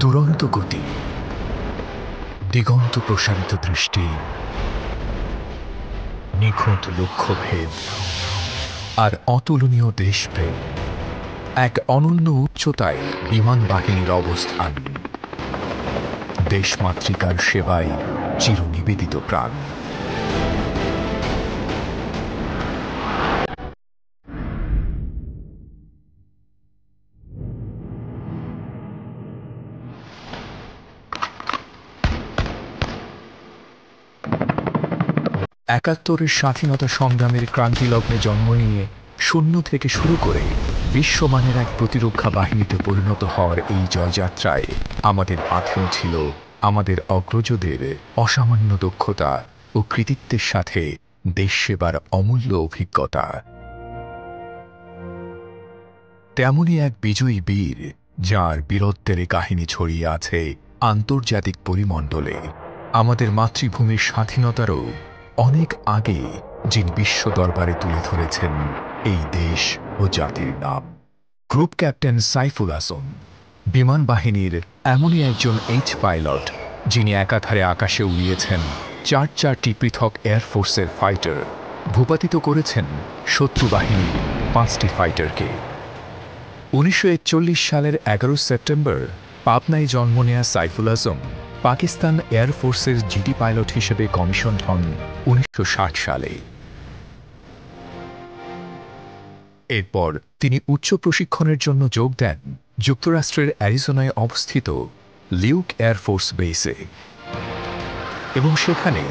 দুরন্ত গতি, দিগন্ত প্রসারিত দৃষ্টি, নিখুঁত লক্ষ্যভেদ আর অতুলনীয় দেশপ্রেম। এক অনন্য উচ্চতায় বিমান বাহিনীর অবস্থান, দেশমাতৃকার সেবায় চিরনিবেদিত প্রাণ। একাত্তরের স্বাধীনতা সংগ্রামের ক্রান্তিলগ্নে জন্ম নিয়ে শূন্য থেকে শুরু করে বিশ্বমানের এক প্রতিরক্ষা বাহিনীতে পরিণত হওয়ার এই জয়যাত্রায় আমাদের মাধ্যম ছিল আমাদের অগ্রজদের অসামান্য দক্ষতা ও কৃতিত্বের সাথে দেশ সেবার অমূল্য অভিজ্ঞতা। তেমনই এক বিজয়ী বীর, যার বীরত্বের কাহিনী ছড়িয়ে আছে আন্তর্জাতিক পরিমণ্ডলে। আমাদের মাতৃভূমির স্বাধীনতারও অনেক আগে যিনি বিশ্ব দরবারে তুলে ধরেছেন এই দেশ ও জাতির নাম। গ্রুপ ক্যাপ্টেন সাইফুল আসম বিমান বাহিনীর এমনই একজন পাইলট, যিনি একাধারে আকাশে উড়িয়েছেন চারটি পৃথক এয়ারফোর্সের ফাইটার, ভূপাতিত করেছেন শত্রু বাহিনীর 5টি ফাইটারকে। 1941 সালের 11 সেপ্টেম্বর পাবনায় জন্ম নেয়া সাইফুল আসম পাকিস্তান এয়ারফোর্সের জিডি পাইলট হিসেবে কমিশন হন 1960 সালে। এরপর তিনি উচ্চ প্রশিক্ষণের জন্য যোগ দেন যুক্তরাষ্ট্রের অ্যারিজোনায় অবস্থিত লিউক এয়ারফোর্স বেসে এবং সেখানে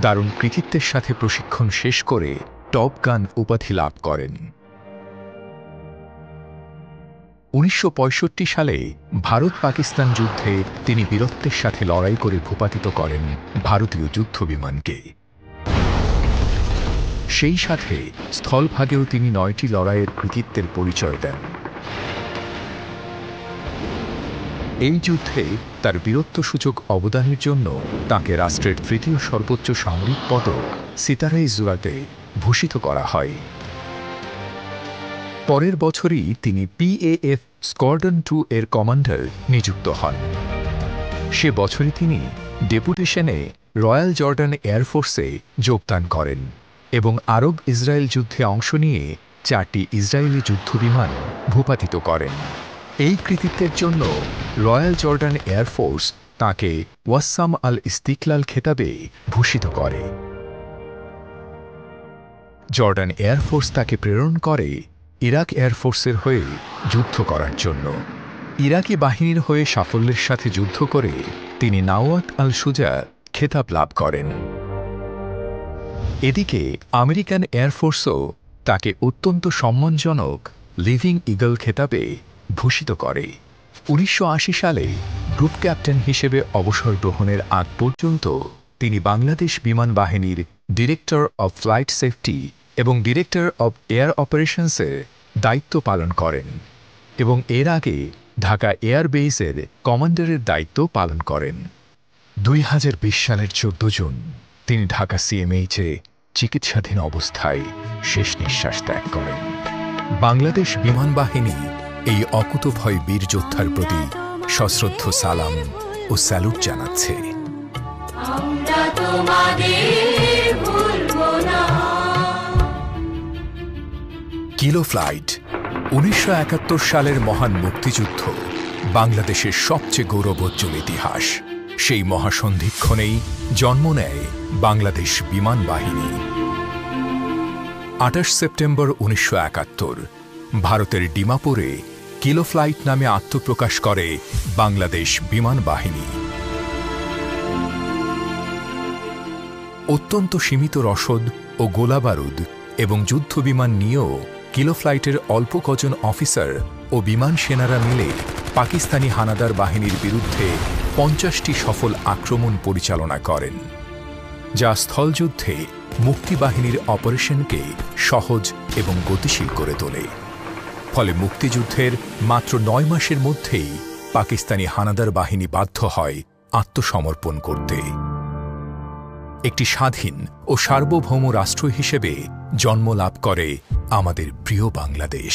দারুণ কৃতিত্বের সাথে প্রশিক্ষণ শেষ করে টপ গান উপাধি লাভ করেন। 1965 সালে ভারত পাকিস্তান যুদ্ধে তিনি বীরত্বের সাথে লড়াই করে ভূপাতিত করেন ভারতীয় যুদ্ধবিমানকে। সেই সাথে স্থলভাগেও তিনি 9টি লড়াইয়ের কৃতিত্বের পরিচয় দেন। এই যুদ্ধে তার বীরত্বসূচক অবদানের জন্য তাকে রাষ্ট্রের 3য় সর্বোচ্চ সামরিক পদক সিতারা-ই-জুরাতে ভূষিত করা হয়। পরের বছরই তিনি PAF স্কোয়াড্রন 2 এর কমান্ডার নিযুক্ত হন। সে বছরই তিনি ডেপুটেশনে রয়্যাল জর্ডান এয়ারফোর্সে যোগদান করেন এবং আরব ইসরায়েল যুদ্ধে অংশ নিয়ে 4টি ইসরায়েলি যুদ্ধবিমান ভূপাতিত করেন। এই কৃতিত্বের জন্য রয়্যাল জর্ডান এয়ারফোর্স তাঁকে ওয়াসাম আল ইস্তিকলাল খেতাবে ভূষিত করে। জর্ডান এয়ারফোর্স তাকে প্রেরণ করে ইরাক এয়ারফোর্সের হয়ে যুদ্ধ করার জন্য। ইরাকি বাহিনীর হয়ে সাফল্যের সাথে যুদ্ধ করে তিনি নাওয়াত আল সুজা খেতাব লাভ করেন। এদিকে আমেরিকান এয়ারফোর্সও তাকে অত্যন্ত সম্মানজনক লিভিং ইগল খেতাবে ভূষিত করে। 1980 সালে গ্রুপ ক্যাপ্টেন হিসেবে অবসর গ্রহণের আগ পর্যন্ত তিনি বাংলাদেশ বিমান বাহিনীর ডিরেক্টর অব ফ্লাইট সেফটি এবং ডিরেক্টর অব এয়ার অপারেশনসের দায়িত্ব পালন করেন এবং এর আগে ঢাকা এয়ারবেসের কমান্ডারের দায়িত্ব পালন করেন। 2020 সালের 14 জুন তিনি ঢাকা CMH-এ চিকিৎসাধীন অবস্থায় শেষ নিঃশ্বাস ত্যাগ করেন। বাংলাদেশ বিমান বাহিনী এই অকুতোভয় বীর যোদ্ধার প্রতি সশ্রদ্ধ সালাম ও স্যালুট জানাচ্ছে। কিলো ফ্লাইট 1971 সালের মহান মুক্তিযুদ্ধ বাংলাদেশের সবচেয়ে গৌরবোজ্জ্বল ইতিহাস। সেই মহাসন্ধিক্ষণেই জন্ম নেয় বাংলাদেশ বিমান বাহিনী। 28 সেপ্টেম্বর 1971 ভারতের ডিমাপুরে কিলো ফ্লাইট নামে আত্মপ্রকাশ করে বাংলাদেশ বিমান বাহিনী। অত্যন্ত সীমিত রসদ ও গোলাবারুদ এবং যুদ্ধবিমান নিয়েও কিলো ফ্লাইটের অল্প কজন অফিসার ও বিমান সেনারা মিলে পাকিস্তানি হানাদার বাহিনীর বিরুদ্ধে 50টি সফল আক্রমণ পরিচালনা করেন, যা স্থলযুদ্ধে মুক্তিবাহিনীর অপারেশনকে সহজ এবং গতিশীল করে তোলে। ফলে মুক্তিযুদ্ধের মাত্র 9 মাসের মধ্যেই পাকিস্তানি হানাদার বাহিনী বাধ্য হয় আত্মসমর্পণ করতে। একটি স্বাধীন ও সার্বভৌম রাষ্ট্র হিসেবে জন্ম লাভ করে আমাদের প্রিয় বাংলাদেশ।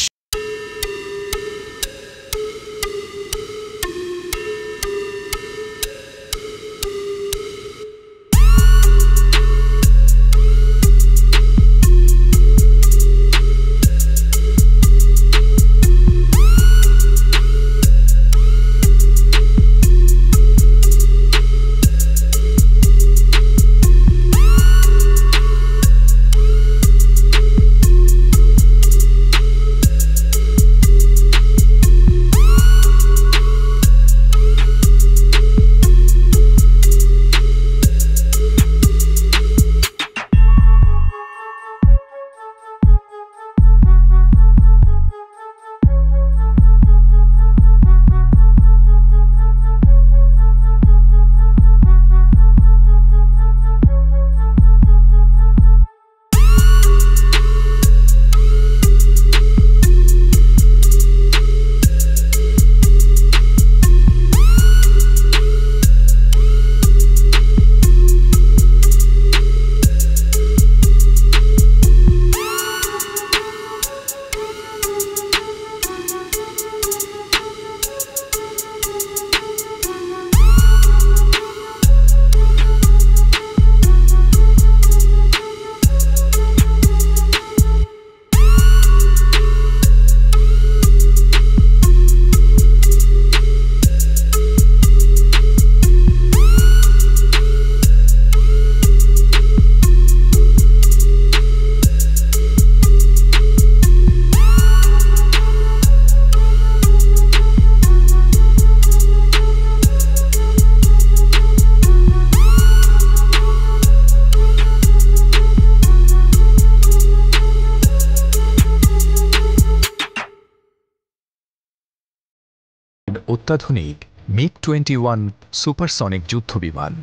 অত্যাধুনিক MiG-21 সুপারসনিক যুদ্ধবিমান,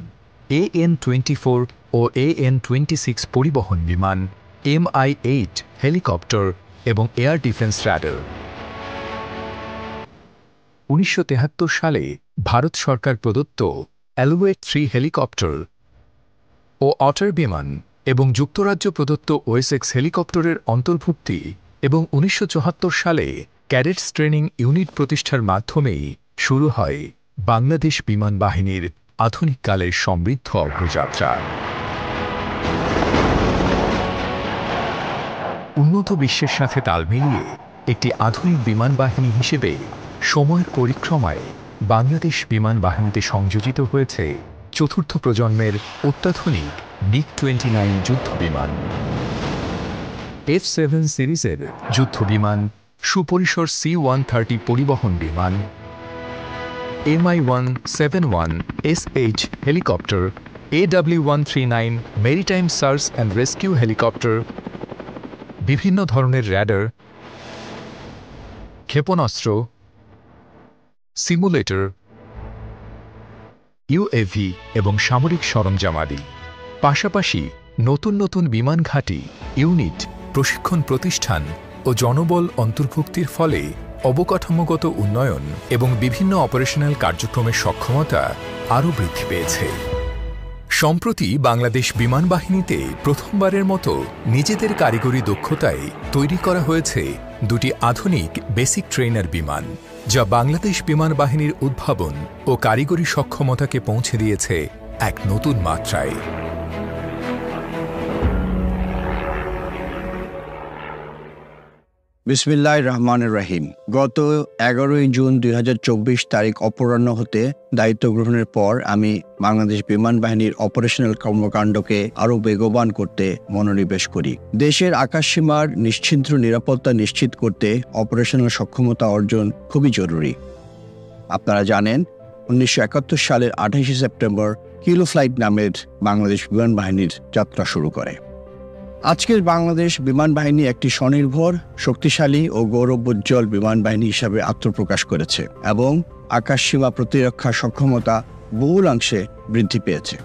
AN-24 ও AN-26 পরিবহন বিমান, Mi-8 হেলিকপ্টার এবং এয়ার ডিফেন্স রাডার। 1973 সালে ভারত সরকার প্রদত্ত Alouette 3 হেলিকপ্টার ও অটার বিমান এবং যুক্তরাজ্য প্রদত্ত ওয়েসেক্স হেলিকপ্টারের অন্তর্ভুক্তি এবং 1974 সালে ক্যাডেটস ট্রেনিং ইউনিট প্রতিষ্ঠার মাধ্যমেই শুরু হয় বাংলাদেশ বিমান বাহিনীর আধুনিককালের সমৃদ্ধ অগ্রযাত্রা। উন্নত বিশ্বের সাথে তাল মিলিয়ে একটি আধুনিক বিমান বাহিনী হিসেবে সময়ের পরিক্রমায় বাংলাদেশ বিমান বাহিনীতে সংযোজিত হয়েছে চতুর্থ প্রজন্মের অত্যাধুনিক MiG-29 যুদ্ধবিমান, F-7 সিরিজের যুদ্ধবিমান, সুপরিসর C-130 পরিবহন বিমান, Mi-171 helicopter, AW-139 maritime search and rescue helicopter, বিভিন্ন ধরনের র্যাডার, ক্ষেপণাস্ত্র, সিমুলেটর, UAV এবং সামরিক সরঞ্জামাদি। পাশাপাশি নতুন নতুন বিমান ঘাঁটি, ইউনিট, প্রশিক্ষণ প্রতিষ্ঠান ও জনবল অন্তর্ভুক্তির ফলে অবকাঠামোগত উন্নয়ন এবং বিভিন্ন অপারেশনাল কার্যক্রমের সক্ষমতা আরও বৃদ্ধি পেয়েছে। সম্প্রতি বাংলাদেশ বিমান বাহিনীতে প্রথমবারের মতো নিজেদের কারিগরি দক্ষতায় তৈরি করা হয়েছে দুটি আধুনিক বেসিক ট্রেনার বিমান, যা বাংলাদেশ বিমান বাহিনীর উদ্ভাবন ও কারিগরি সক্ষমতাকে পৌঁছে দিয়েছে এক নতুন মাত্রায়। বিসমিল্লাহির রহমানির রহিম। গত 11 জুন 2024 তারিখ অপরাহ্ন হতে দায়িত্ব গ্রহণের পর আমি বাংলাদেশ বিমান বাহিনীর অপারেশনাল কর্মকাণ্ডকে আরও বেগবান করতে মনোনিবেশ করি। দেশের আকাশসীমার নিশ্চিদ্র নিরাপত্তা নিশ্চিত করতে অপারেশনাল সক্ষমতা অর্জন খুবই জরুরি। আপনারা জানেন 1971 সালের 28 সেপ্টেম্বর কিলো ফ্লাইট নামের বাংলাদেশ বিমান বাহিনীর যাত্রা শুরু করে। আজকের বাংলাদেশ বিমান বাহিনী একটি স্বনির্ভর, শক্তিশালী ও গৌরবোজ্জ্বল বিমান বাহিনী হিসাবে আত্মপ্রকাশ করেছে এবং আকাশসীমা প্রতিরক্ষা সক্ষমতা বহুলাংশে বৃদ্ধি পেয়েছে।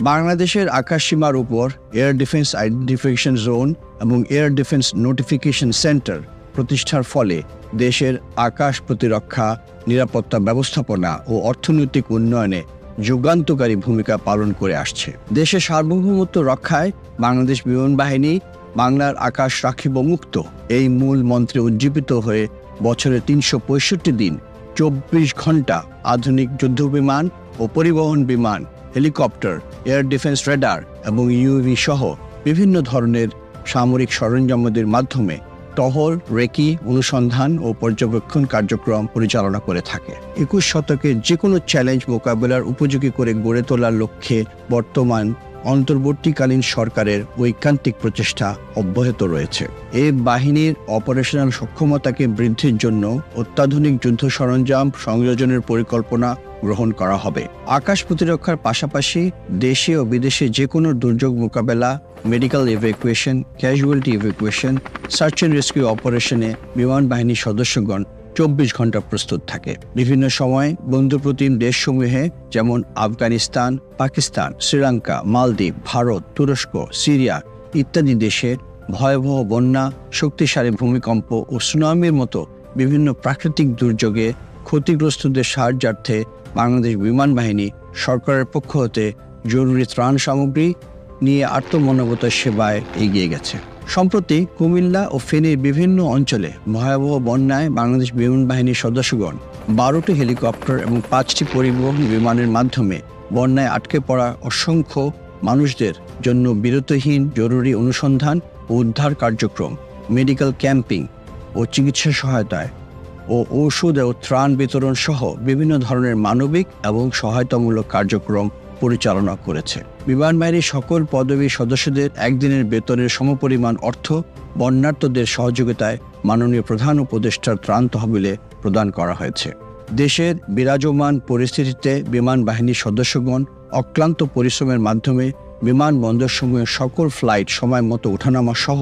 বাংলাদেশের আকাশসীমার উপর এয়ার ডিফেন্স আইডেন্টিফিকেশন জোন এবং এয়ার ডিফেন্স নোটিফিকেশন সেন্টার প্রতিষ্ঠার ফলে দেশের আকাশ প্রতিরক্ষা, নিরাপত্তা ব্যবস্থাপনা ও অর্থনৈতিক উন্নয়নে যুগান্তকারী ভূমিকা পালন করে আসছে। দেশের সার্বভৌমত্ব রক্ষায় বাংলাদেশ বিমান বাহিনী বাংলার আকাশ রাখিব মুক্ত এই মূল মন্ত্রে উজ্জীবিত হয়ে বছরে 365 দিন 24 ঘন্টা আধুনিক যুদ্ধবিমান ও পরিবহন বিমান, হেলিকপ্টার, এয়ার ডিফেন্স রেডার এবং ইউএভি সহ বিভিন্ন ধরনের সামরিক সরঞ্জামাদির মাধ্যমে টহল, রেকি, অনুসন্ধান ও পর্যবেক্ষণ কার্যক্রম পরিচালনা করে থাকে। 21 শতকের যে কোনো চ্যালেঞ্জ মোকাবেলার উপযোগী করে গড়ে তোলার লক্ষ্যে বর্তমান অন্তর্বর্তীকালীন সরকারের ঐকান্তিক প্রচেষ্টা অব্যাহত রয়েছে। এই বাহিনীর অপারেশনাল সক্ষমতাকে বৃদ্ধির জন্য অত্যাধুনিক যুদ্ধ সরঞ্জাম সংযোজনের পরিকল্পনা গ্রহণ করা হবে। আকাশ প্রতিরক্ষার পাশাপাশি দেশে ও বিদেশে যে কোনো দুর্যোগ মোকাবেলা, medical evacuation, casualty evacuation, search and rescue অপারেশনে বিমান বাহিনীর সদস্যগণ 24 ঘন্টা প্রস্তুত থাকে। বিভিন্ন সময় বন্ধুপ্রতিম দেশসমূহে যেমন আফগানিস্তান, পাকিস্তান, শ্রীলঙ্কা, মালদ্বীপ, ভারত, তুরস্ক, সিরিয়া ইত্যাদি দেশে ভয়াবহ বন্যা, শক্তিশালী ভূমিকম্প ও সুনামির মতো বিভিন্ন প্রাকৃতিক দুর্যোগে ক্ষতিগ্রস্তদের সাহায্যার্থে বাংলাদেশ বিমান বাহিনী সরকারের পক্ষ হতে জরুরি ত্রাণ সামগ্রী নিয়ে আত্মমনোগতার সেবায় এগিয়ে গেছে। সম্প্রতি কুমিল্লা ও ফেনীর বিভিন্ন অঞ্চলে ভয়াবহ বন্যায় বাংলাদেশ বিমান বাহিনীর সদস্যগণ 12টি হেলিকপ্টার এবং 5টি পরিবহন বিমানের মাধ্যমে বন্যায় আটকে পড়া অসংখ্য মানুষদের জন্য বিরতিহীন জরুরি অনুসন্ধান ও উদ্ধার কার্যক্রম, মেডিকেল ক্যাম্পিং ও চিকিৎসা সহায়তায় ও ঔষধ ও ত্রাণ বিতরণ সহ বিভিন্ন ধরনের মানবিক এবং সহায়তামূলক কার্যক্রম পরিচালনা করেছে। বিমান বাহিনীর সকল পদবীর সদস্যদের একদিনের বেতনের সমপরিমাণ অর্থ বন্যার্তদের সহযোগিতায় মাননীয় প্রধান উপদেষ্টার ত্রাণ তহবিলে প্রদান করা হয়েছে। দেশের বিরাজমান পরিস্থিতিতে বিমান বাহিনীর সদস্যগণ অক্লান্ত পরিশ্রমের মাধ্যমে বিমানবন্দরসমূহের সকল ফ্লাইট সময় মতো ওঠানামা সহ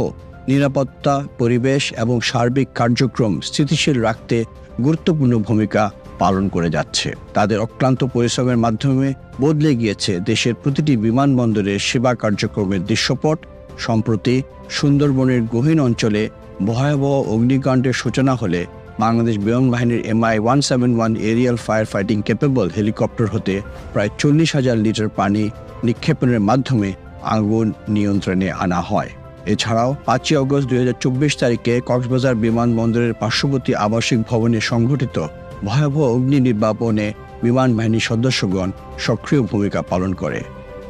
নিরাপত্তা, পরিবেশ এবং সার্বিক কার্যক্রম স্থিতিশীল রাখতে গুরুত্বপূর্ণ ভূমিকা পালন করে যাচ্ছে। তাদের অক্লান্ত পরিশ্রমের মাধ্যমে বদলে গিয়েছে দেশের প্রতিটি বিমানবন্দরের সেবা কার্যক্রমের দৃশ্যপট। সম্প্রতি সুন্দরবনের গহীন অঞ্চলে ভয়াবহ অগ্নিকাণ্ডের সূচনা হলে বাংলাদেশ বিমান বাহিনীর MI-171 aerial fire fighting capable helicopter হতে প্রায় 40,000 লিটার পানি নিক্ষেপণের মাধ্যমে আগুন নিয়ন্ত্রণে আনা হয়। এছাড়াও 5 অগস্ট 2024 তারিখে কক্সবাজার বিমানবন্দরের পার্শ্ববর্তী আবাসিক ভবনে সংঘটিত ভয়াবহ অগ্নি নির্বাপনে বিমান বাহিনীর সদস্যগণ সক্রিয় ভূমিকা পালন করে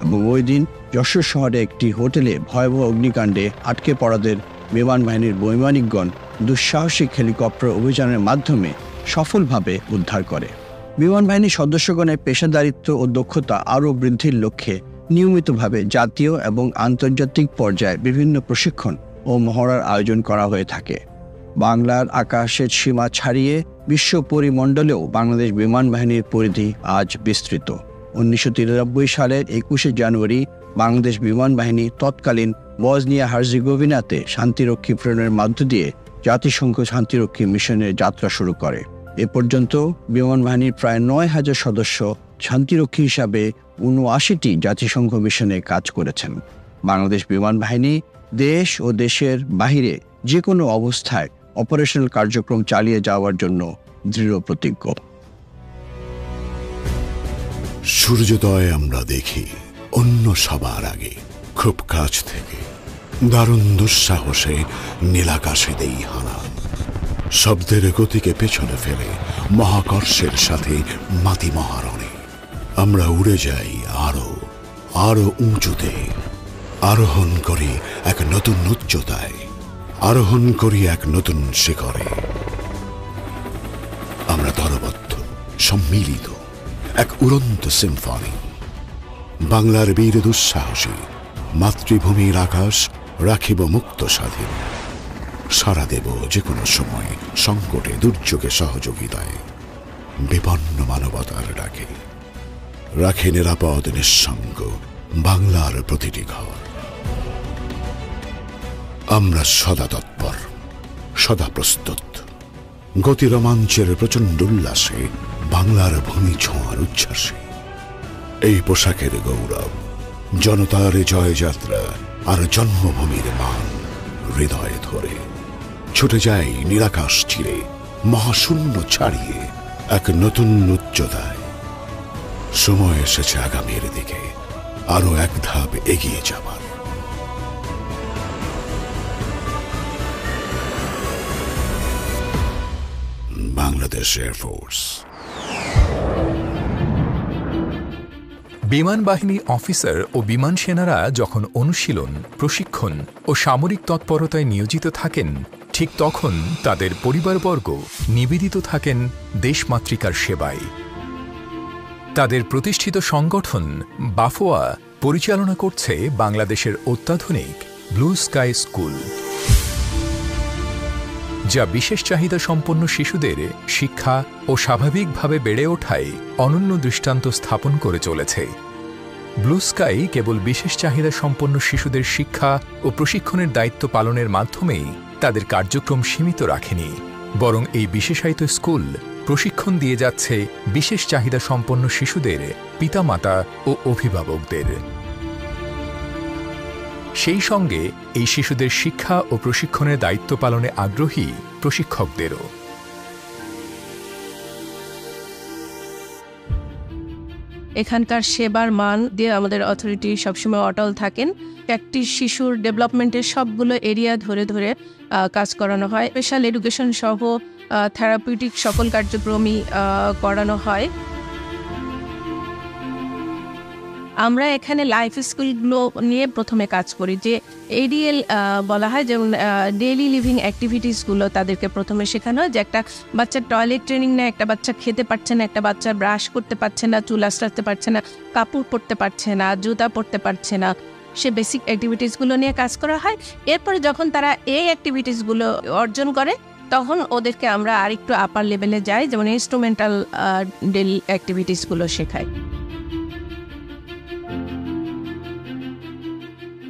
এবং ওই দিন যশোর শহরে একটি হোটেলে ভয়াবহ অগ্নিকাণ্ডে আটকে পড়াদের বিমান বাহিনীর বৈমানিকগণ দুঃসাহসিক হেলিকপ্টার অভিযানের মাধ্যমে সফলভাবে উদ্ধার করে। বিমান বাহিনীর সদস্যগণের পেশাদারিত্ব ও দক্ষতা আরও বৃদ্ধির লক্ষ্যে নিয়মিতভাবে জাতীয় এবং আন্তর্জাতিক পর্যায়ে বিভিন্ন প্রশিক্ষণ ও মহড়ার আয়োজন করা হয়ে থাকে। বাংলার আকাশের সীমা ছাড়িয়ে বিশ্ব পরিমণ্ডলেও বাংলাদেশ বিমান বাহিনীর পরিধি আজ বিস্তৃত। 1993 সালের 21শে জানুয়ারি বাংলাদেশ বিমান বাহিনী তৎকালীন বসনিয়া হার্জেগোভিনাতে শান্তিরক্ষী প্রেরণের মধ্য দিয়ে জাতিসংঘ শান্তিরক্ষী মিশনের যাত্রা শুরু করে। এ পর্যন্ত বিমান বাহিনীর প্রায় 9,000 সদস্য শান্তিরক্ষী হিসাবে 79টি জাতিসংঘ মিশনে কাজ করেছেন। বাংলাদেশ বিমান বাহিনী দেশ ও দেশের বাহিরে যে কোনো অবস্থায় অপারেশনাল কার্যক্রম চালিয়ে যাওয়ার জন্য দৃঢ় প্রতিজ্ঞ। সূর্যোদয় আমরা দেখি অন্য সবার আগে, খুব কাছ থেকে। দারুণ দুঃসাহসে নীলাকাশে দেই হানা, শব্দের গতিকে পেছনে ফেলে মহাকর্ষের সাথে মাতি মহারণে আমরা উড়ে যাই আরো আরো উঁচুতে। আরোহণ করি এক নতুন উচ্চতায়, আরোহণ করি এক নতুন শিখরে। আমরা দলবদ্ধ, সম্মিলিত, এক উড়ন্ত সিম্ফনি। বাংলার বীর দুঃসাহসী মাতৃভূমির আকাশ রাখিব মুক্ত স্বাধীন। সারা দেব যে কোনো সময় সংকটে দুর্যোগে সহযোগিতায়, বিপন্ন মানবতার ডাকে রাখে নিরাপদ নিঃসঙ্গ বাংলার প্রতিটি ঘর। আমরা সদা তৎপর, সদা প্রস্তুত, গতি রোমাঞ্চের প্রচণ্ড উল্লাসে, বাংলার ভূমি ছোঁয়ার উচ্ছ্বাসে। এই পোশাকের গৌরব, জনতার জয়যাত্রা আর জন্মভূমির মান হৃদয়ে ধরে ছুটে যায় নিরাকাশ চিরে, মহাশূন্য ছাড়িয়ে এক নতুন উচ্চতায়। সময় এসেছে আগামীর দিকে আরো এক ধাপ এগিয়ে যাবার। বাংলাদেশ এয়ারফোর্স। বিমান বাহিনী অফিসার ও বিমান সেনারা যখন অনুশীলন, প্রশিক্ষণ ও সামরিক তৎপরতায় নিয়োজিত থাকেন, ঠিক তখন তাদের পরিবারবর্গ নিবেদিত থাকেন দেশমাতৃকার সেবায়। তাদের প্রতিষ্ঠিত সংগঠন বাফোয়া পরিচালনা করছে বাংলাদেশের অত্যাধুনিক ব্লু স্কাই স্কুল, যা বিশেষ চাহিদা সম্পন্ন শিশুদের শিক্ষা ও স্বাভাবিকভাবে বেড়ে ওঠায় অনন্য দৃষ্টান্ত স্থাপন করে চলেছে। ব্লু স্কাই কেবল বিশেষ চাহিদা সম্পন্ন শিশুদের শিক্ষা ও প্রশিক্ষণের দায়িত্ব পালনের মাধ্যমেই তাদের কার্যক্রম সীমিত রাখেনি, বরং এই বিশেষায়িত স্কুল প্রশিক্ষণ দিয়ে যাচ্ছে বিশেষ চাহিদা সম্পন্ন শিশুদের পিতামাতা ও অভিভাবকদের। সেই সঙ্গে এই শিশুদের শিক্ষা ও প্রশিক্ষণের দায়িত্ব পালনে আগ্রহী প্রশিক্ষকদেরও। এখানকার সেবার মান দিয়ে আমাদের অথরিটি সবসময় অটল থাকেন। একটি শিশুর ডেভেলপমেন্টের সবগুলো এরিয়া ধরে ধরে কাজ করানো হয়। স্পেশাল এডুকেশন সহ থেরাপিউটিক সকল কার্যক্রমই করানো হয়। আমরা এখানে লাইফ স্কিলগুলো নিয়ে প্রথমে কাজ করি, যে এডিএল বলা হয়, যেমন ডেইলি লিভিং অ্যাক্টিভিটিসগুলো তাদেরকে প্রথমে শেখানো হয়। যে একটা বাচ্চার টয়লেট ট্রেনিং নেয়, একটা বাচ্চা খেতে পারছে না, একটা বাচ্চা ব্রাশ করতে পারছে না, চুল আঁচড়াতে পারছে না, কাপড় পরতে পারছে না, জুতা পরতে পারছে না, সে বেসিক অ্যাক্টিভিটিসগুলো নিয়ে কাজ করা হয়। এরপরে যখন তারা এই অ্যাক্টিভিটিসগুলো অর্জন করে, তখন ওদেরকে আমরা আরেকটু আপার লেভেলে যাই, যেমন ইনস্ট্রুমেন্টাল ডেইলি অ্যাক্টিভিটিসগুলো শেখাই।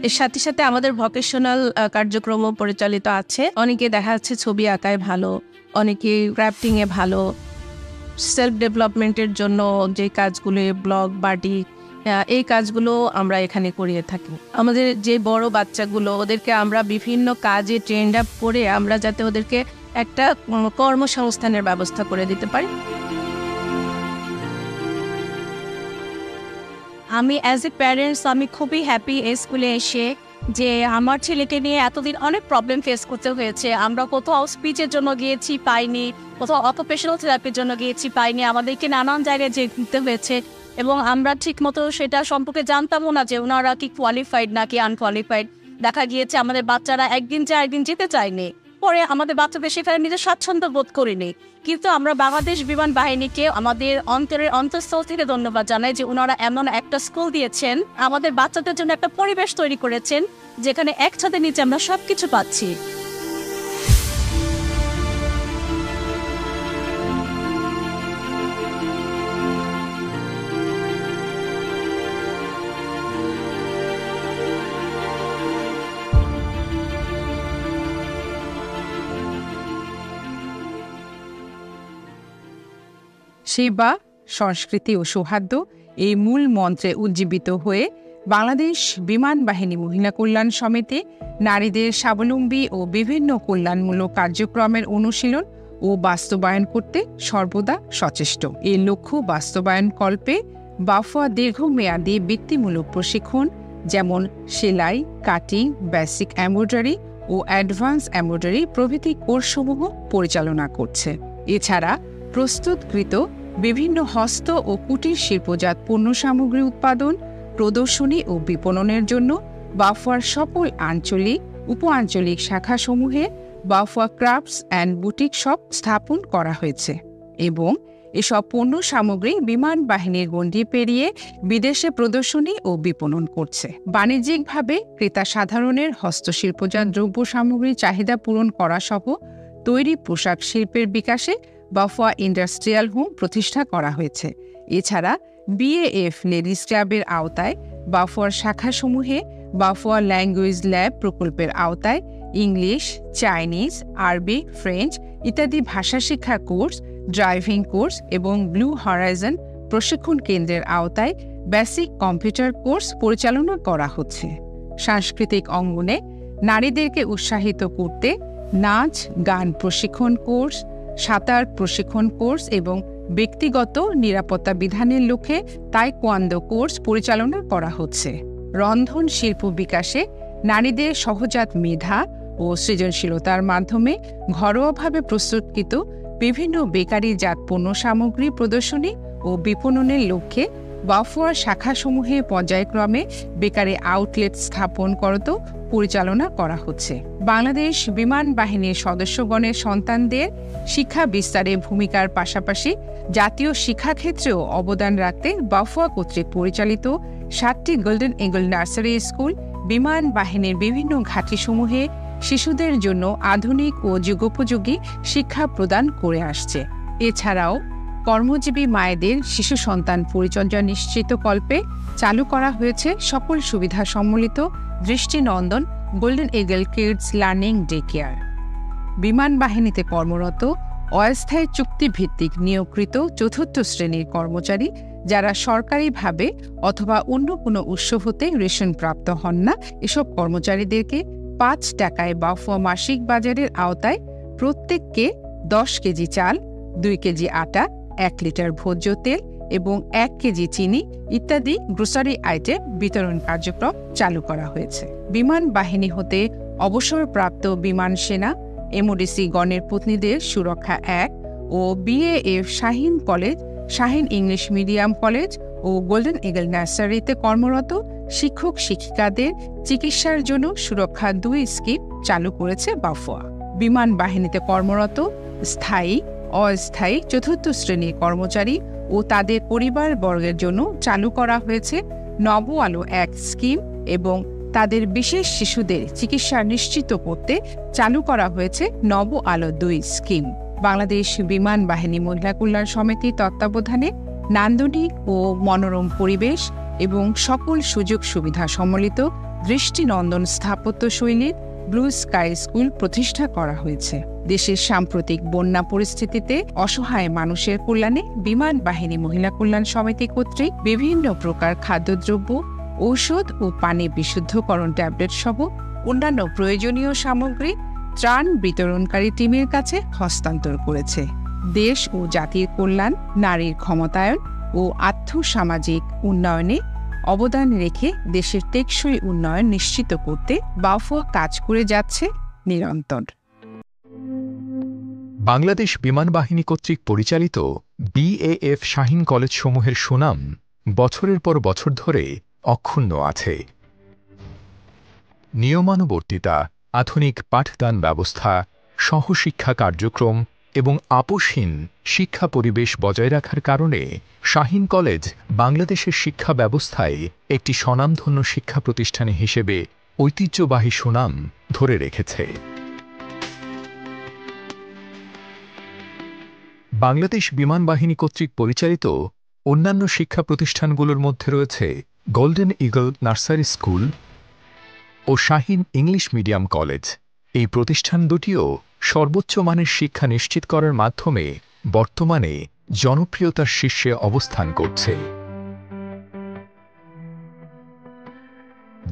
এর সাথে সাথে আমাদের ভোকেশনাল কার্যক্রমও পরিচালিত আছে। অনেকে দেখা যাচ্ছে ছবি আঁকায় ভালো, অনেকে ক্রাফটিংয়ে ভালো, সেলফ ডেভেলপমেন্টের জন্য যে কাজগুলো ব্লগ বাটিক এই কাজগুলো আমরা এখানে করিয়ে থাকি। আমাদের যে বড় বাচ্চাগুলো ওদেরকে আমরা বিভিন্ন কাজে ট্রেন্ড আপ করে আমরা যাতে ওদেরকে একটা কর্মসংস্থানের ব্যবস্থা করে দিতে পারি। আমি অ্যাজ এ প্যারেন্টস আমি খুবই হ্যাপি এই স্কুলে এসে, যে আমার ছেলেকে নিয়ে এতদিন অনেক প্রবলেম ফেস করতে হয়েছে। আমরা কোথাও স্পিচের জন্য গিয়েছি পাইনি, কোথাও অকুপেশনাল থেরাপির জন্য গিয়েছি পাইনি, আমাদেরকে নানান জায়গায় যেতে হয়েছে এবং আমরা ঠিকমতো সেটা সম্পর্কে জানতামও না যে ওনারা কি কোয়ালিফাইড নাকি আনকোয়ালিফাইড। দেখা গিয়েছে আমাদের বাচ্চারা একদিন যায় একদিন যেতে চায়নি, পরে আমাদের বাচ্চাদের সেখানে নিজের স্বাচ্ছন্দ্য বোধ করিনি। কিন্তু আমরা বাংলাদেশ বিমান বাহিনীকে আমাদের অন্তরের অন্তঃস্থল থেকে ধন্যবাদ জানাই যে ওনারা এমন একটা স্কুল দিয়েছেন, আমাদের বাচ্চাদের জন্য একটা পরিবেশ তৈরি করেছেন যেখানে এক ছাদের নিচে আমরা সবকিছু পাচ্ছি। সেবা, সংস্কৃতি ও সৌহার্দ্য এই মূল মন্ত্রে উজ্জীবিত হয়ে বাংলাদেশ বিমান বাহিনী মহিলা কল্যাণ সমিতি নারীদের স্বাবলম্বী ও বিভিন্ন কল্যাণমূলক কার্যক্রমের অনুশীলন ও বাস্তবায়ন করতে সর্বদা সচেষ্ট। এই লক্ষ্য বাস্তবায়ন কল্পে বাফুয়া দীর্ঘমেয়াদী বৃত্তিমূলক প্রশিক্ষণ যেমন সেলাই, কাটিং, বেসিক এমব্রয়ডারি ও অ্যাডভান্স এমব্রয়ডারি প্রভৃতি কোর্সসমূহ পরিচালনা করছে। এছাড়া প্রস্তুতকৃত বিভিন্ন হস্ত ও কুটির শিল্পজাত পণ্য সামগ্রী উৎপাদন, প্রদর্শনী ও বিপণনের জন্য বাফুয়ার সকল আঞ্চলিক, উপ আঞ্চলিক শাখাসমূহে বাফুয়া ক্রাফটস অ্যান্ড বুটিক শপ স্থাপন করা হয়েছে এবং এসব পণ্য সামগ্রী বিমান বাহিনীর গণ্ডি পেরিয়ে বিদেশে প্রদর্শনী ও বিপণন করছে। বাণিজ্যিকভাবে ক্রেতা সাধারণের হস্তশিল্পজাত দ্রব্য সামগ্রীর চাহিদা পূরণ করা সহ তৈরি পোশাক শিল্পের বিকাশে বাফুয়া ইন্ডাস্ট্রিয়াল হোম প্রতিষ্ঠা করা হয়েছে। এছাড়া বিএএফ লেডিস ক্লাবের আওতায় বাফুয়ার শাখাসমূহে বাফুয়া ল্যাঙ্গুয়েজ ল্যাব প্রকল্পের আওতায় ইংলিশ, চাইনিজ, আরবি, ফ্রেঞ্চ ইত্যাদি ভাষা শিক্ষা কোর্স, ড্রাইভিং কোর্স এবং ব্লু হরাইজন প্রশিক্ষণ কেন্দ্রের আওতায় বেসিক কম্পিউটার কোর্স পরিচালনা করা হচ্ছে। সাংস্কৃতিক অঙ্গনে নারীদেরকে উৎসাহিত করতে নাচ, গান প্রশিক্ষণ কোর্স, সাঁতার প্রশিক্ষণ কোর্স এবং ব্যক্তিগত নিরাপত্তা বিধানের লক্ষ্যে তাইকোয়ান্দো কোর্স পরিচালনা করা হচ্ছে। রন্ধন শিল্প বিকাশে নারীদের সহজাত মেধা ও সৃজনশীলতার মাধ্যমে ঘরোয়াভাবে প্রস্তুতকৃত বিভিন্ন বেকারিজাত পণ্য সামগ্রী প্রদর্শনী ও বিপণনের লক্ষ্যে বাফুয়ার শাখাসমূহে পর্যায়ক্রমে বেকারি আউটলেট স্থাপন করতেও পরিচালনা করা হচ্ছে। বাংলাদেশ বিমান বাহিনীর সদস্যগণের সন্তানদের শিক্ষা বিস্তারে ভূমিকার পাশাপাশি জাতীয় শিক্ষাক্ষেত্রেও অবদান রাখতে বাফুয়া কর্তৃক পরিচালিত 7টি গোল্ডেন ইগল নার্সারি স্কুল বিমান বাহিনীর বিভিন্ন ঘাঁটিসমূহে শিশুদের জন্য আধুনিক ও যুগোপযোগী শিক্ষা প্রদান করে আসছে। এছাড়াও কর্মজীবী মায়েদের শিশু সন্তান পরিচর্যা নিশ্চিত কল্পে চালু করা হয়েছে সকল সুবিধা সম্মিলিত দৃষ্টিনন্দন golden eagle kids learning day care. বিমান বাহিনীতে কর্মরত অস্থায়ী চুক্তিভিত্তিক নিয়োগকৃত চতুর্থ শ্রেণীর কর্মচারী যারা সরকারিভাবে অথবা অন্য কোনো উৎস হতে রেশন প্রাপ্ত হন না, এসব কর্মচারীদেরকে 5 টাকায় বাফুয়া মাসিক বাজারের আওতায় প্রত্যেককে 10 কেজি চাল, 2 কেজি আটা, 1 লিটার ভোজ্য তেল এবং 1 কেজি চিনি ইত্যাদি গ্রোসারি আইটেম বিতরণ কার্যক্রম চালু করা হয়েছে। বিমান বাহিনী হতে অবসরপ্রাপ্ত বিমান সেনা, এমওডিসি গণের পত্নীদের সুরক্ষা 1 ও BAF Shaheen college, Shaheen English medium college ও গোল্ডেন ইগল নার্সারিতে কর্মরত শিক্ষক শিক্ষিকাদের চিকিৎসার জন্য সুরক্ষা 2 স্কিম চালু করেছে বাফুয়া। বিমান বাহিনীতে কর্মরত স্থায়ী, অস্থায়ী চতুর্থ শ্রেণীর কর্মচারী ও তাদের পরিবারবর্গের জন্য চালু করা হয়েছে নব আলো 1 স্কিম এবং তাদের বিশেষ শিশুদের চিকিৎসা নিশ্চিত করতে চালু করা হয়েছে নব আলো 2 স্কিম। বাংলাদেশ বিমান বাহিনী মহিলা কল্যাণ সমিতির তত্ত্বাবধানে নান্দনিক ও মনোরম পরিবেশ এবং সকল সুযোগ সুবিধা সম্মিলিত দৃষ্টিনন্দন স্থাপত্য শৈলীর ব্লু স্কাই স্কুল প্রতিষ্ঠা করা হয়েছে। দেশের সাম্প্রতিক বন্যা পরিস্থিতিতে অসহায় মানুষের কল্যাণে বিমান বাহিনী মহিলা কল্যাণ সমিতি কর্তৃক বিভিন্ন প্রকার খাদ্যদ্রব্য, ঔষধ ও পানি বিশুদ্ধকরণ ট্যাবলেট সহ অন্যান্য প্রয়োজনীয় সামগ্রী ত্রাণ বিতরণকারী টিমের কাছে হস্তান্তর করেছে। দেশ ও জাতির কল্যাণ, নারীর ক্ষমতায়ন ও আর্থসামাজিক উন্নয়নে অবদান রেখে দেশের টেকসই উন্নয়ন নিশ্চিত করতে বাফুয়া কাজ করে যাচ্ছে নিরন্তর। বাংলাদেশ বিমান বাহিনী কর্তৃক পরিচালিত BAF শাহীন কলেজসমূহের সুনাম বছরের পর বছর ধরে অক্ষুণ্ণ আছে। নিয়মানুবর্তিতা, আধুনিক পাঠদান ব্যবস্থা, সহশিক্ষা কার্যক্রম এবং আপোষহীন শিক্ষা পরিবেশ বজায় রাখার কারণে শাহীন কলেজ বাংলাদেশের শিক্ষা ব্যবস্থায় একটি স্বনামধন্য শিক্ষা প্রতিষ্ঠান হিসেবে ঐতিহ্যবাহী সুনাম ধরে রেখেছে। বাংলাদেশ বিমান বাহিনী কর্তৃক পরিচালিত অন্যান্য শিক্ষা প্রতিষ্ঠানগুলোর মধ্যে রয়েছে গোল্ডেন ইগল নার্সারি স্কুল ও শাহীন ইংলিশ মিডিয়াম কলেজ। এই প্রতিষ্ঠান দুটিও সর্বোচ্চ মানের শিক্ষা নিশ্চিত করার মাধ্যমে বর্তমানে জনপ্রিয়তার শীর্ষে অবস্থান করছে।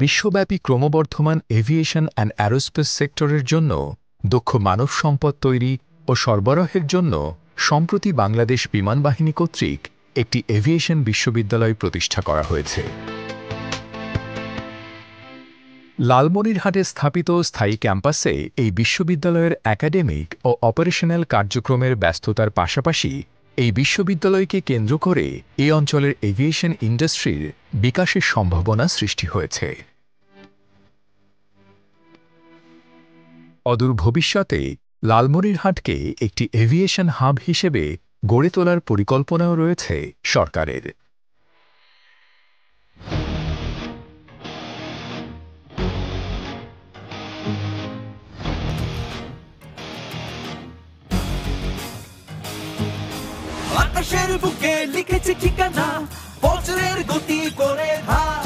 বিশ্বব্যাপী ক্রমবর্ধমান এভিয়েশন অ্যান্ড অ্যারোস্পেস সেক্টরের জন্য দক্ষ মানব সম্পদ তৈরি ও সরবরাহের জন্য সম্প্রতি বাংলাদেশ বিমান বাহিনী কর্তৃক একটি এভিয়েশন বিশ্ববিদ্যালয় প্রতিষ্ঠা করা হয়েছে। লালমনিরহাটে স্থাপিত স্থায়ী ক্যাম্পাসে এই বিশ্ববিদ্যালয়ের একাডেমিক ও অপারেশনাল কার্যক্রমের ব্যস্ততার পাশাপাশি এই বিশ্ববিদ্যালয়কে কেন্দ্র করে এই অঞ্চলের এভিয়েশন ইন্ডাস্ট্রির বিকাশের সম্ভাবনা সৃষ্টি হয়েছে। অদূর ভবিষ্যতে লালমনিরহাটকে একটি এভিয়েশন হাব হিসেবে গড়ে তোলার পরিকল্পনাও রয়েছে সরকারের। আকাশের বুকে লিখেছি ঠিকানা, বজ্রের গতি করে ধার,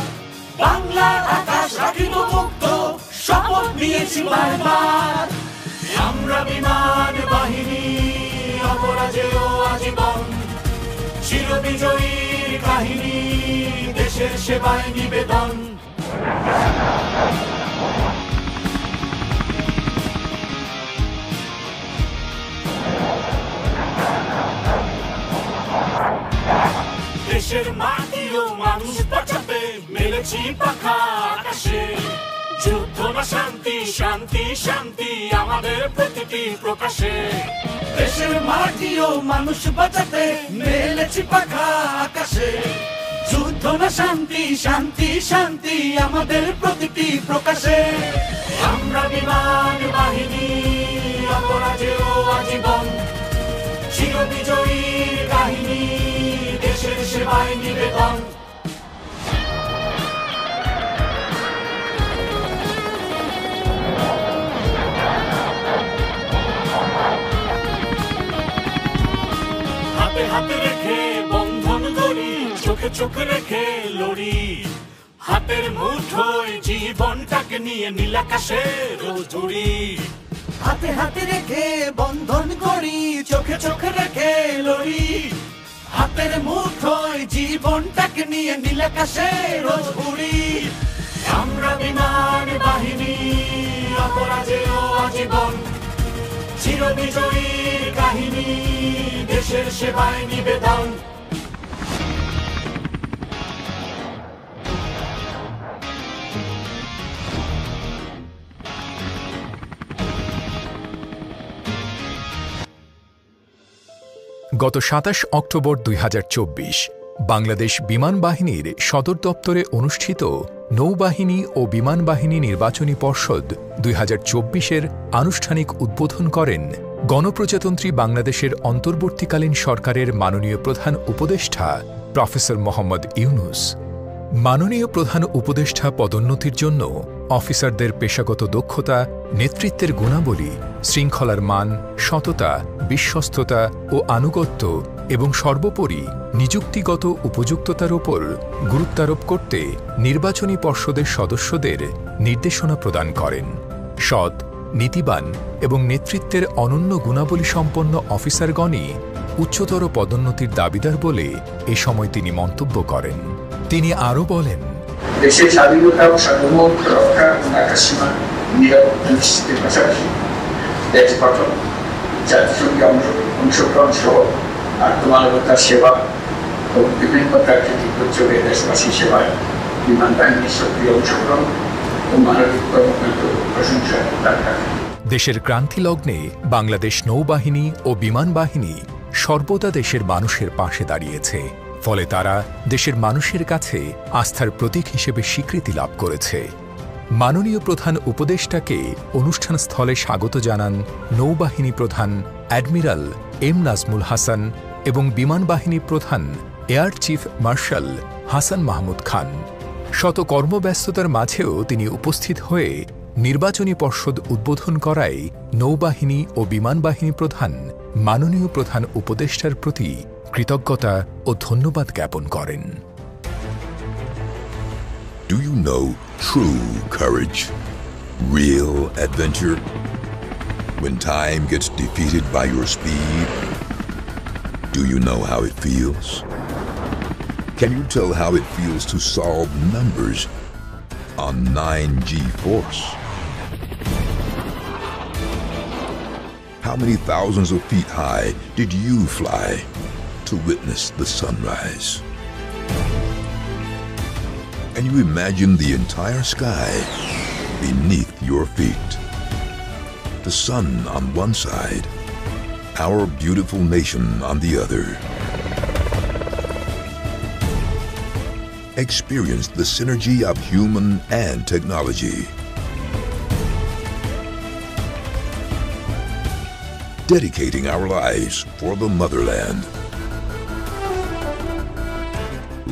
বাংলার আকাশ রাখিব মুক্ত, শপথ নিয়েছি বারবার। আমরা বিমান বাহিনী অপরাজেয় আজীবন, চিরবিজয়ীর কাহিনী দেশের সেবায় নিবেদন। দেশের মাটি ও মানুষ বাঁচাতে মেলেছি পাখা আকাশে, যুদ্ধ না শান্তি, শান্তি শান্তি আমাদের প্রতিটি প্রকাশে। দেশের মাটি ও মানুষ বাঁচাতে মেলেছি পাখা আকাশে, যুদ্ধ না শান্তি, শান্তি শান্তি আমাদের প্রতিটি প্রকাশে। আমরা বিমান বাহিনী অপরাজেয় আজীবন, চিরবিজয়ীর কাহিনী দেশের সেবায় নিবেদন। হাতে হাতে রেখে বন্ধন গড়ি, চোখে চোখে রেখে লড়ি, হাতের মুঠোয় জীবনটাকে নিয়ে নীলাকাশে রোজ উড়ি। হাতে হাতে রেখে বন্ধন করি, চোখে চোখে রেখে লড়ি, হাতের মুঠোয় জীবনটাকে নিয়ে নীলাকাশে রোজ উড়ি। আমরা বিমান বাহিনী অপরাজেয় আজীবন, চিরবিজয়ীর কাহিনী দেশের সেবায় নিবেদন। গত ২৭ অক্টোবর ২০২৪ বাংলাদেশ বিমান বাহিনীর সদর দপ্তরে অনুষ্ঠিত নৌবাহিনী ও বিমান বাহিনী নির্বাচনী পর্ষদ ২০২৪-এর আনুষ্ঠানিক উদ্বোধন করেন গণপ্রজাতন্ত্রী বাংলাদেশের অন্তর্বর্তীকালীন সরকারের মাননীয় প্রধান উপদেষ্টা প্রফেসর মোহাম্মদ ইউনূস। মাননীয় প্রধান উপদেষ্টা পদোন্নতির জন্য অফিসারদের পেশাগত দক্ষতা, নেতৃত্বের গুণাবলী, শৃঙ্খলার মান, সততা, বিশ্বস্ততা ও আনুগত্য এবং সর্বোপরি নিযুক্তিগত উপযুক্ততার উপর গুরুত্বারোপ করতে নির্বাচনী পর্ষদের সদস্যদের নির্দেশনা প্রদান করেন। সৎ, নীতিবান এবং নেতৃত্বের অনন্য গুণাবলী সম্পন্ন অফিসারগণই উচ্চতর পদোন্নতির দাবিদার বলে এ সময় তিনি মন্তব্য করেন। তিনি আরও বলেন, দেশের স্বাধীনতা ও সার্বভৌমত্ব রক্ষা এবং আকাশসীমা নিরাপত্তা নিশ্চিতের পাশাপাশি দেশ গঠন, জাতিসংঘে অংশগ্রহণ সহ আত্মমানবতার সেবা ও বিভিন্ন প্রাকৃতিক দুর্যোগে দেশবাসীর সেবায় বিমান বাহিনীর সক্রিয় অংশগ্রহণ ও মানবিক কর্মকাণ্ড প্রশংসা দরকার। দেশের ক্রান্তি লগ্নে বাংলাদেশ নৌবাহিনী ও বিমান বাহিনী সর্বদা দেশের মানুষের পাশে দাঁড়িয়েছে, ফলে তারা দেশের মানুষের কাছে আস্থার প্রতীক হিসেবে স্বীকৃতি লাভ করেছে। মাননীয় প্রধান উপদেষ্টাকে অনুষ্ঠানস্থলে স্বাগত জানান নৌবাহিনী প্রধান অ্যাডমিরাল এম নাজমুল হাসান এবং বিমান বাহিনী প্রধান air chief marshal Hasan Mahmud Khan. শত কর্মব্যস্ততার মাঝেও তিনি উপস্থিত হয়ে নির্বাচনী পর্ষদ উদ্বোধন করায় নৌবাহিনী ও বিমান বাহিনী প্রধান মাননীয় প্রধান উপদেষ্টার প্রতি কৃতজ্ঞতা ও ধন্যবাদ জ্ঞাপন করেন। Do you know true courage, real adventure? When time gets defeated by your speed, do you know how it feels? Can you tell how it feels to solve numbers on 9G force? How many thousands of feet high did you fly to witness the sunrise? Can you imagine the entire sky beneath your feet? The sun on one side, our beautiful nation on the other. Experience the synergy of human and technology. Dedicating our lives for the motherland.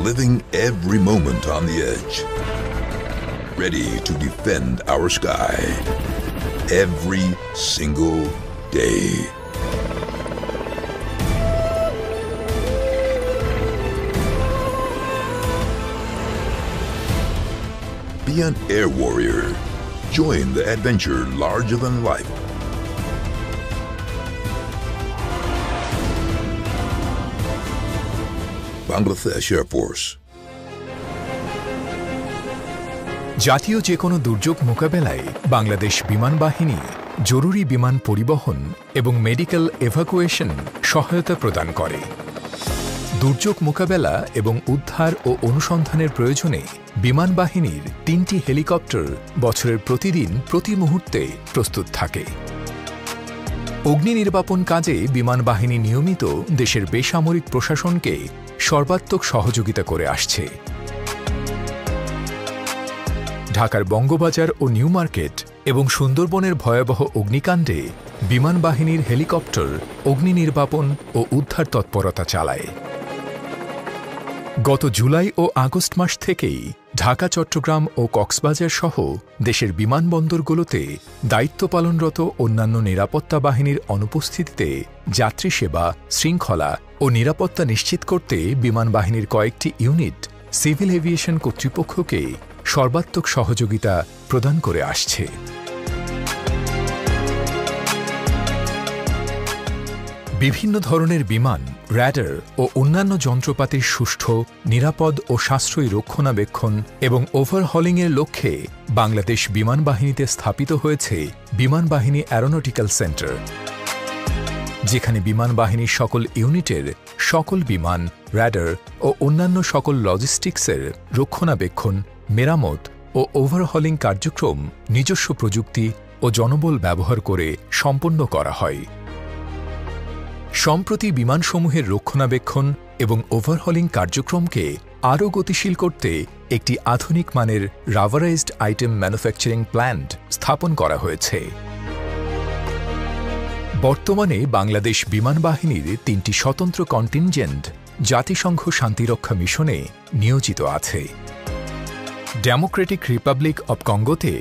Living every moment on the edge. Ready to defend our sky every single day. Be an air warrior. Join the adventure larger than life. Bangladesh Air Force. জাতীয় যে কোনো দুর্যোগ মোকাবেলায় বাংলাদেশ বিমান বাহিনী জরুরি বিমান পরিবহন এবং মেডিকেল এভাকুয়েশন সহায়তা প্রদান করে। দুর্যোগ মোকাবেলা এবং উদ্ধার ও অনুসন্ধানের প্রয়োজনে বিমান বাহিনীর 3টি হেলিকপ্টার বছরের প্রতিদিন প্রতি মুহূর্তে প্রস্তুত থাকে। অগ্নি নির্বাপন কাজে বিমান বাহিনী নিয়মিত দেশের বেসামরিক প্রশাসনকে সর্বাত্মক সহযোগিতা করে আসছে। ঢাকার বঙ্গবাজার ও নিউ মার্কেট এবং সুন্দরবনের ভয়াবহ অগ্নিকাণ্ডে বিমান বাহিনীর হেলিকপ্টার অগ্নি নির্বাপন ও উদ্ধার তৎপরতা চালায়। গত জুলাই ও আগস্ট মাস থেকেই ঢাকা, চট্টগ্রাম ও কক্সবাজার সহ দেশের বিমানবন্দরগুলোতে দায়িত্ব পালনরত অন্যান্য নিরাপত্তা বাহিনীর অনুপস্থিতিতে যাত্রী সেবা, শৃঙ্খলা ও নিরাপত্তা নিশ্চিত করতে বিমান বাহিনীর কয়েকটি ইউনিট সিভিল এভিয়েশন কর্তৃপক্ষকে সর্বাত্মক সহযোগিতা প্রদান করে আসছে। বিভিন্ন ধরনের বিমান, র্যাডার ও অন্যান্য যন্ত্রপাতির সুষ্ঠু, নিরাপদ ও সাশ্রয়ী রক্ষণাবেক্ষণ এবং ওভারহলিংয়ের লক্ষ্যে বাংলাদেশ বিমান বাহিনীতে স্থাপিত হয়েছে বিমান বাহিনী অ্যারোনটিক্যাল সেন্টার, যেখানে বিমান বাহিনীর সকল ইউনিটের সকল বিমান, র্যাডার ও অন্যান্য সকল লজিস্টিক্সের রক্ষণাবেক্ষণ, মেরামত ও ওভারহলিং কার্যক্রম নিজস্ব প্রযুক্তি ও জনবল ব্যবহার করে সম্পন্ন করা হয়। সম্প্রতি বিমানসমূহের রক্ষণাবেক্ষণ এবং ওভারহলিং কার্যক্রমকে আরও গতিশীল করতে একটি আধুনিক মানের রাবারাইজড আইটেম ম্যানুফ্যাকচারিং প্ল্যান্ট স্থাপন করা হয়েছে। বর্তমানে বাংলাদেশ বিমান বাহিনীর 3টি স্বতন্ত্র কন্টিনজেন্ট জাতিসংঘ শান্তিরক্ষা মিশনে নিয়োজিত আছে। ডেমোক্রেটিক রিপাবলিক অব কঙ্গোতে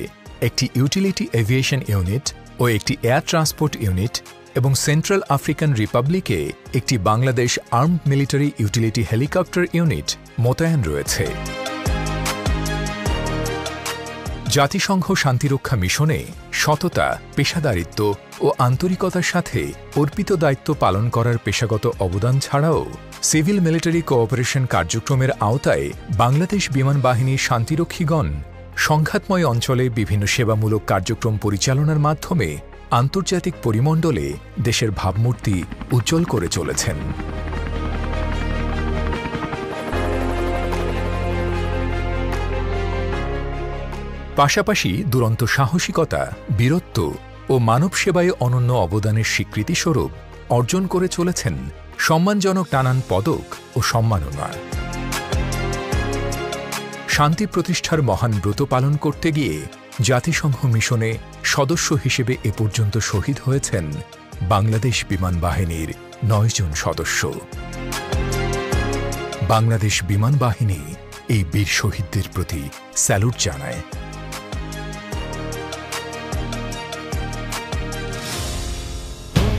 একটি ইউটিলিটি এভিয়েশন ইউনিট ও একটি এয়ার ট্রান্সপোর্ট ইউনিট এবং সেন্ট্রাল আফ্রিকান রিপাবলিকে একটি Bangladesh armed military utility helicopter unit মোতায়েন রয়েছে। জাতিসংঘ শান্তিরক্ষা মিশনে সততা, পেশাদারিত্ব ও আন্তরিকতার সাথে অর্পিত দায়িত্ব পালন করার পেশাগত অবদান ছাড়াও সিভিল মিলিটারি কোঅপারেশন কার্যক্রমের আওতায় বাংলাদেশ বিমান বাহিনীর শান্তিরক্ষীগণ সংঘাতময় অঞ্চলে বিভিন্ন সেবামূলক কার্যক্রম পরিচালনার মাধ্যমে আন্তর্জাতিক পরিমণ্ডলে দেশের ভাবমূর্তি উজ্জ্বল করে চলেছেন। পাশাপাশি দুরন্ত সাহসিকতা, বীরত্ব ও মানব সেবায় অনন্য অবদানের স্বীকৃতিস্বরূপ অর্জন করে চলেছেন সম্মানজনক নানান পদক ও সম্মাননা। শান্তি প্রতিষ্ঠার মহান ব্রত পালন করতে গিয়ে জাতিসংঘ মিশনে সদস্য হিসেবে এ পর্যন্ত শহীদ হয়েছেন বাংলাদেশ বিমান বাহিনীর 9 জন সদস্য। বাংলাদেশ বিমান বাহিনী এই বীর শহীদদের প্রতি স্যালুট জানায়।